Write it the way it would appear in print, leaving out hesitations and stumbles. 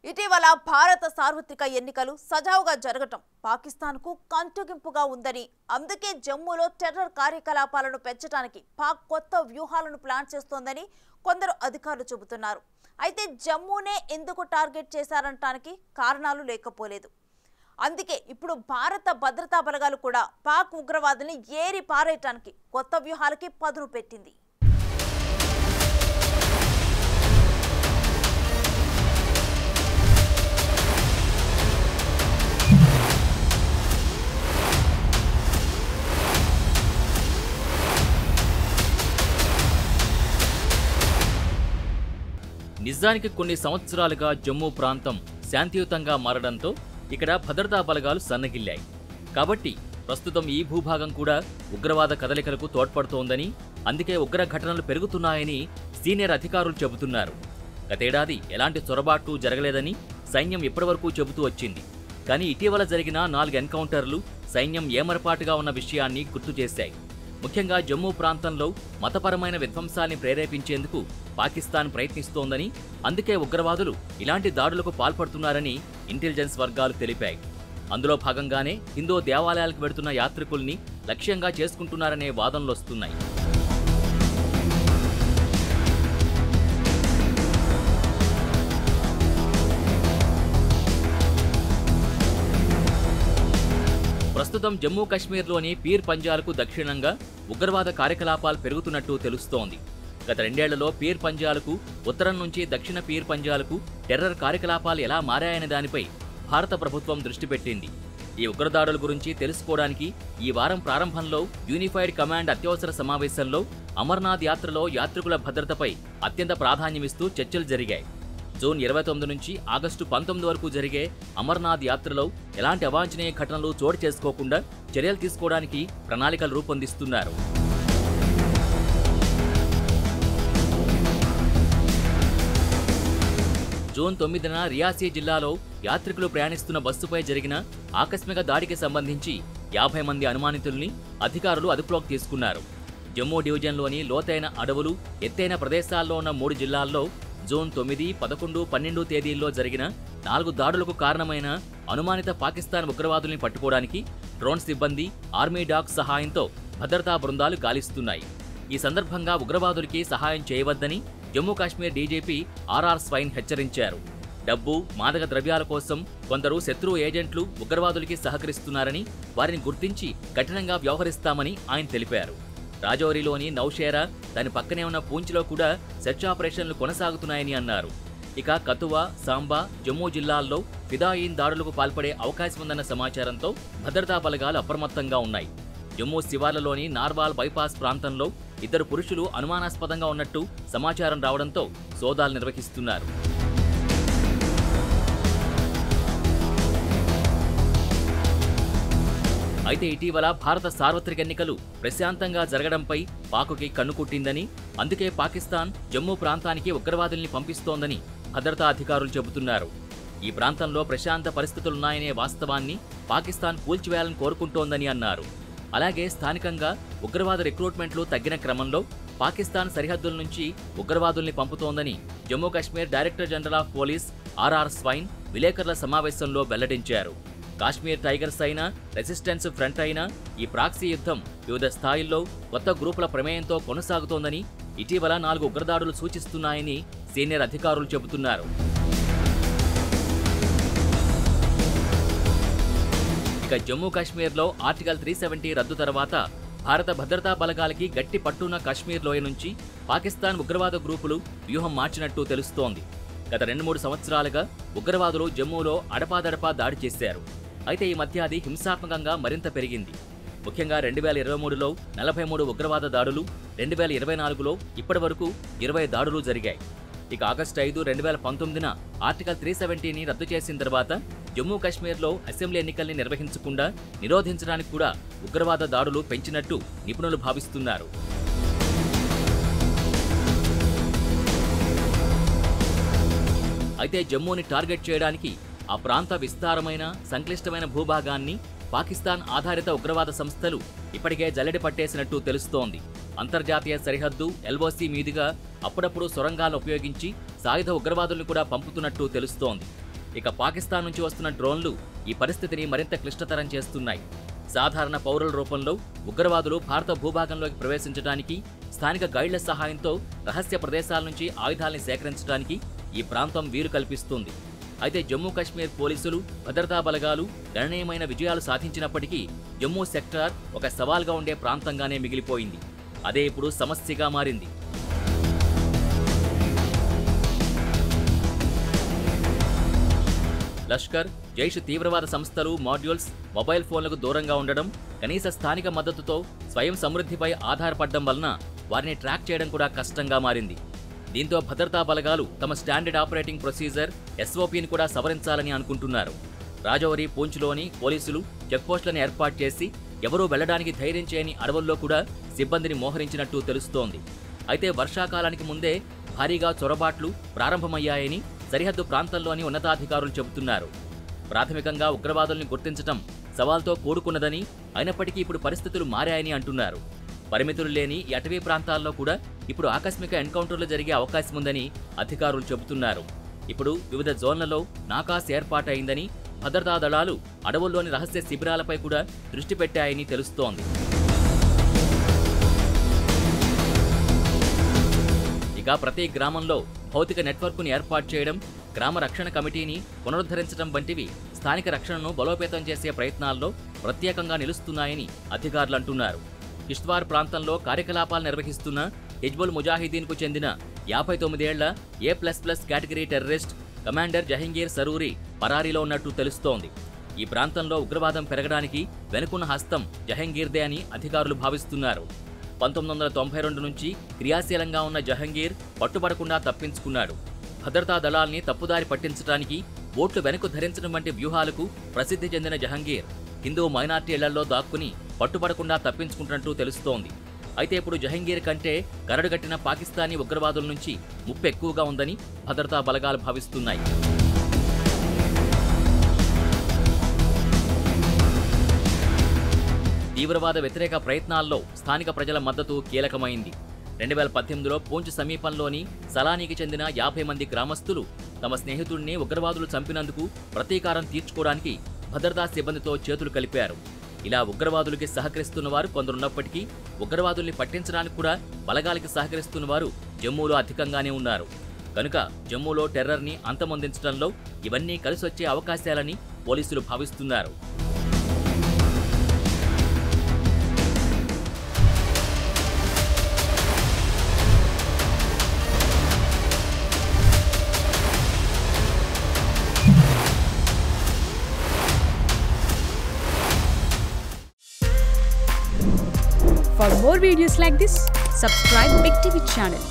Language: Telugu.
ఇటీవల భారత సార్వత్రిక ఎన్నికలు సజావుగా జరగటం పాకిస్తాన్కు కంటగింపుగా ఉందని, అందుకే జమ్మూలో టెర్రర్ కార్యకలాపాలను పెంచడానికి పాక్ కొత్త వ్యూహాలను ప్లాన్ చేస్తోందని కొందరు అధికారులు చెబుతున్నారు. అయితే జమ్మూనే ఎందుకు టార్గెట్ చేశారనటానికి కారణాలు లేకపోలేదు. అందుకే ఇప్పుడు భారత భద్రతా బలగాలు కూడా పాక్ ఉగ్రవాదుల్ని ఏరి పారేయటానికి కొత్త వ్యూహాలకి పదును పెట్టింది. నిజానికి కొన్ని సంవత్సరాలుగా జమ్మూ ప్రాంతం శాంతియుతంగా మారడంతో ఇక్కడ భద్రతా బలగాలు సన్నగిల్లాయి. కాబట్టి ప్రస్తుతం ఈ భూభాగం కూడా ఉగ్రవాద కదలికలకు తోడ్పడుతోందని, అందుకే ఉగ్ర ఘటనలు పెరుగుతున్నాయని సీనియర్ అధికారులు చెబుతున్నారు. గతేడాది ఎలాంటి చొరబాట్లు జరగలేదని సైన్యం ఇప్పటివరకు చెబుతూ వచ్చింది. కానీ ఇటీవల జరిగిన 4 ఎన్కౌంటర్లు సైన్యం ఏమరపాటుగా ఉన్న విషయాన్ని గుర్తు చేశాయి. ముఖ్యంగా జమ్మూ ప్రాంతంలో మతపరమైన విధ్వంసాన్ని ప్రేరేపించేందుకు పాకిస్తాన్ ప్రయత్నిస్తోందని, అందుకే ఉగ్రవాదులు ఇలాంటి దాడులకు పాల్పడుతున్నారని ఇంటెలిజెన్స్ వర్గాలు తెలిపాయి. అందులో భాగంగానే హిందూ దేవాలయాలకు వెడుతున్న యాత్రికుల్ని లక్ష్యంగా చేసుకుంటున్నారనే వాదనలొస్తున్నాయి. ప్రస్తుతం జమ్మూ కాశ్మీర్లోని పీర్ పంజాలకు దక్షిణంగా ఉగ్రవాద కార్యకలాపాలు పెరుగుతున్నట్టు తెలుస్తోంది. గత 2 ఏళ్లలో పీర్ పంజాలకు ఉత్తరం నుంచి దక్షిణ పీర్ పంజాలకు టెర్రర్ కార్యకలాపాలు ఎలా మారాయనే దానిపై భారత ప్రభుత్వం దృష్టి పెట్టింది. ఈ ఉగ్రదాడుల గురించి తెలుసుకోవడానికి ఈ వారం ప్రారంభంలో యూనిఫైడ్ కమాండ్ అత్యవసర సమావేశంలో అమర్నాథ్ యాత్రలో యాత్రికుల భద్రతపై అత్యంత ప్రాధాన్యమిస్తూ చర్చలు జరిగాయి. జూన్ 29 నుంచి ఆగస్టు 19 వరకు జరిగే అమర్నాథ్ యాత్రలో ఎలాంటి అవాంఛనీయ ఘటనలు చోటు చేసుకోకుండా చర్యలు తీసుకోవడానికి ప్రణాళికలు రూపొందిస్తున్నారు. జూన్ 9న రియాసీ జిల్లాలో యాత్రికులు ప్రయాణిస్తున్న బస్సుపై జరిగిన ఆకస్మిక దాడికి సంబంధించి 50 మంది అనుమానితుల్ని అధికారులు అదుపులోకి తీసుకున్నారు. జమ్మూ డివిజన్లోని లోతైన అడవులు, ఎత్తైన ప్రదేశాల్లో ఉన్న 3 జిల్లాల్లో జూన్ 9, 11, 12 తేదీల్లో జరిగిన 4 దాడులకు కారణమైన అనుమానిత పాకిస్తాన్ ఉగ్రవాదుల్ని పట్టుకోవడానికి డ్రోన్ సిబ్బంది, ఆర్మీ డాగ్స్ సహాయంతో భద్రతా బృందాలు గాలిస్తున్నాయి. ఈ సందర్భంగా ఉగ్రవాదులకి సహాయం చేయవద్దని జమ్మూ కాశ్మీర్ డీజీపీ ఆర్ఆర్ స్వైన్ హెచ్చరించారు. డబ్బు, మాదక ద్రవ్యాల కోసం కొందరు శత్రు ఏజెంట్లు ఉగ్రవాదులకి సహకరిస్తున్నారని, వారిని గుర్తించి కఠినంగా వ్యవహరిస్తామని ఆయన తెలిపారు. రాజౌరిలోని నౌషేరా, దాని పక్కనే ఉన్న పూంచ్లో కూడా సెర్చ్ ఆపరేషన్లు కొనసాగుతున్నాయని అన్నారు. ఇక కతువా, సాంబా, జమ్మూ జిల్లాల్లో ఫిదాయిన్ దాడులకు పాల్పడే అవకాశం ఉందన్న సమాచారంతో భద్రతా బలగాలు అప్రమత్తంగా ఉన్నాయి. జమ్మూ శివార్లలోని నార్వాల్ బైపాస్ ప్రాంతంలో 2 పురుషులు అనుమానాస్పదంగా ఉన్నట్టు సమాచారం రావడంతో సోదాలు నిర్వహిస్తున్నారు. అయితే ఇటీవల భారత సార్వత్రిక ఎన్నికలు ప్రశాంతంగా జరగడంపై పాకుకి కన్నుకుట్టిందని, అందుకే పాకిస్తాన్ జమ్మూ ప్రాంతానికి ఉగ్రవాదుల్ని పంపిస్తోందని భద్రతా అధికారులు చెబుతున్నారు. ఈ ప్రాంతంలో ప్రశాంత పరిస్థితులున్నాయనే వాస్తవాన్ని పాకిస్తాన్ కూల్చివేయాలని కోరుకుంటోందని అన్నారు. అలాగే స్థానికంగా ఉగ్రవాద రిక్రూట్మెంట్లు తగ్గిన క్రమంలో పాకిస్తాన్ సరిహద్దుల నుంచి ఉగ్రవాదుల్ని పంపుతోందని Jammu Kashmir director general of police R R Swain విలేకరుల సమావేశంలో వెల్లడించారు. కాశ్మీర్ టైగర్స్ అయినా, రెసిస్టెన్స్ ఫ్రంట్ అయినా ఈ ప్రాక్సీ యుద్ధం వివిధ స్థాయిల్లో కొత్త గ్రూపుల ప్రమేయంతో కొనసాగుతోందని, ఇటీవల 4 ఉగ్రదాడులు సూచిస్తున్నాయని సీనియర్ అధికారులు చెబుతున్నారు. ఇక జమ్మూ కాశ్మీర్లో ఆర్టికల్ 370 రద్దు తర్వాత భారత భద్రతా బలగాలకి గట్టి పట్టున్న కాశ్మీర్ లోయ నుంచి పాకిస్తాన్ ఉగ్రవాద గ్రూపులు వ్యూహం మార్చినట్టు తెలుస్తోంది. గత 2-3 సంవత్సరాలుగా ఉగ్రవాదులు జమ్మూలో అడపాదడపా దాడి చేశారు. అయితే ఈ మధ్య అది హింసాత్మకంగా మరింత పెరిగింది. ముఖ్యంగా 2023లో 43 ఉగ్రవాద దాడులు, 2024లో ఇప్పటి వరకు 20 దాడులు జరిగాయి. ఇక ఆగస్టు 5, 2019న ఆర్టికల్ 370ని రద్దు చేసిన తర్వాత జమ్మూ కాశ్మీర్లో అసెంబ్లీ ఎన్నికల్ని నిర్వహించకుండా నిరోధించడానికి కూడా ఉగ్రవాద దాడులు పెంచినట్టు నిపుణులు భావిస్తున్నారు. అయితే జమ్మూని టార్గెట్ చేయడానికి ఆ ప్రాంత విస్తారమైన, సంక్లిష్టమైన భూభాగాన్ని పాకిస్తాన్ ఆధారిత ఉగ్రవాద సంస్థలు ఇప్పటికే జల్లెడ పట్టేసినట్టు తెలుస్తోంది. అంతర్జాతీయ సరిహద్దు ఎల్ఓసి మీదుగా అప్పుడప్పుడు సొరంగాలను ఉపయోగించి సాయుధ ఉగ్రవాదులను కూడా పంపుతున్నట్టు తెలుస్తోంది. ఇక పాకిస్తాన్ నుంచి వస్తున్న డ్రోన్లు ఈ పరిస్థితిని మరింత క్లిష్టతరం చేస్తున్నాయి. సాధారణ పౌరుల రూపంలో ఉగ్రవాదులు భారత భూభాగంలోకి ప్రవేశించడానికి స్థానిక గైడ్ల సహాయంతో రహస్య ప్రదేశాల నుంచి ఆయుధాల్ని సేకరించడానికి ఈ ప్రాంతం వీలు కల్పిస్తుంది. అయితే జమ్మూ కాశ్మీర్ పోలీసులు, భద్రతా బలగాలు గణనీయమైన విజయాలు సాధించినప్పటికీ జమ్మూ సెక్టార్ ఒక సవాల్గా ఉండే ప్రాంతంగానే మిగిలిపోయింది. అదే ఇప్పుడు సమస్యగా మారింది. లష్కర్, జైష్ తీవ్రవాద సంస్థలు, మాడ్యూల్స్, మొబైల్ ఫోన్లకు దూరంగా ఉండడం, కనీస స్థానిక మద్దతుతో స్వయం సమృద్ధిపై ఆధారపడడం వలన వారిని ట్రాక్ చేయడం కూడా కష్టంగా మారింది. దీంతో భద్రతా బలగాలు తమ స్టాండర్డ్ ఆపరేటింగ్ ప్రొసీజర్ SOPని కూడా సవరించాలని అనుకుంటున్నారు. రాజౌరి, పూంచ్లోని పోలీసులు చెక్పోస్టులను ఏర్పాటు చేసి ఎవరూ వెళ్లడానికి ధైర్యం చేయని అడవుల్లో కూడా సిబ్బందిని మోహరించినట్టు తెలుస్తోంది. అయితే వర్షాకాలానికి ముందే భారీగా చొరబాట్లు ప్రారంభమయ్యాయని సరిహద్దు ప్రాంతంలోని ఉన్నతాధికారులు చెబుతున్నారు. ప్రాథమికంగా ఉగ్రవాదుల్ని గుర్తించడం సవాల్తో కూడుకున్నదని, అయినప్పటికీ ఇప్పుడు పరిస్థితులు మారాయని అంటున్నారు. పరిమితులు లేని ఈ అటవీ ప్రాంతాల్లో కూడా ఇప్పుడు ఆకస్మిక ఎన్కౌంటర్లు జరిగే అవకాశం ఉందని అధికారులు చెబుతున్నారు. ఇప్పుడు వివిధ జోన్లలో నాకాస్ ఏర్పాటైందని, భద్రతా దళాలు అడవుల్లోని రహస్య శిబిరాలపై కూడా దృష్టి పెట్టాయని తెలుస్తోంది. ఇక ప్రతి గ్రామంలో భౌతిక నెట్వర్క్ను ఏర్పాటు చేయడం, గ్రామ రక్షణ కమిటీని పునరుద్ధరించడం వంటివి స్థానిక రక్షణను బలోపేతం చేసే ప్రయత్నాల్లో ప్రత్యేకంగా నిలుస్తున్నాయని అధికారులు అంటున్నారు. కిష్త్వార్ ప్రాంతంలో కార్యకలాపాలు నిర్వహిస్తున్న హిజ్బుల్ ముజాహిదీన్కు చెందిన 59 ఏళ్ల A++ category terrorist commander Jahangir Saroori పరారీలో ఉన్నట్టు తెలుస్తోంది. ఈ ప్రాంతంలో ఉగ్రవాదం పెరగడానికి వెనుకున్న హస్తం జహంగీర్దే అని అధికారులు భావిస్తున్నారు. 1992 నుంచి క్రియాశీలంగా ఉన్న జహంగీర్ పట్టుబడకుండా తప్పించుకున్నాడు. భద్రతా దళాల్ని తప్పుదారి పట్టించడానికి ఓట్లు వెనక్కు ధరించడం వంటి వ్యూహాలకు ప్రసిద్ధి చెందిన జహంగీర్ హిందూ మైనార్టీ ఇళ్లలో దాక్కుని పట్టుబడకుండా తప్పించుకుంటున్నట్టు తెలుస్తోంది. అయితే ఇప్పుడు జహంగీర్ కంటే కరడుగట్టిన పాకిస్తానీ ఉగ్రవాదుల నుంచి ముప్పు ఎక్కువగా ఉందని భద్రతా బలగాలు భావిస్తున్నాయి. తీవ్రవాద వ్యతిరేక ప్రయత్నాల్లో స్థానిక ప్రజల మద్దతు కీలకమైంది. 2018లో పూంచ్ సమీపంలోని సలానీకి చెందిన 50 మంది గ్రామస్తులు తమ స్నేహితుడిని ఉగ్రవాదులు చంపినందుకు ప్రతీకారం తీర్చుకోవడానికి భద్రతా సిబ్బందితో చేతులు కలిపారు. ఇలా ఉగ్రవాదులకి సహకరిస్తున్న వారు కొందరున్నప్పటికీ ఉగ్రవాదుల్ని పట్టించడానికి కూడా బలగాలకి సహకరిస్తున్న వారు జమ్మూలో అధికంగానే ఉన్నారు. కనుక జమ్మూలో టెర్రర్ని అంతమొందించడంలో ఇవన్నీ కలిసొచ్చే అవకాశాలని పోలీసులు భావిస్తున్నారు. For more videos like this, subscribe Big TV channel.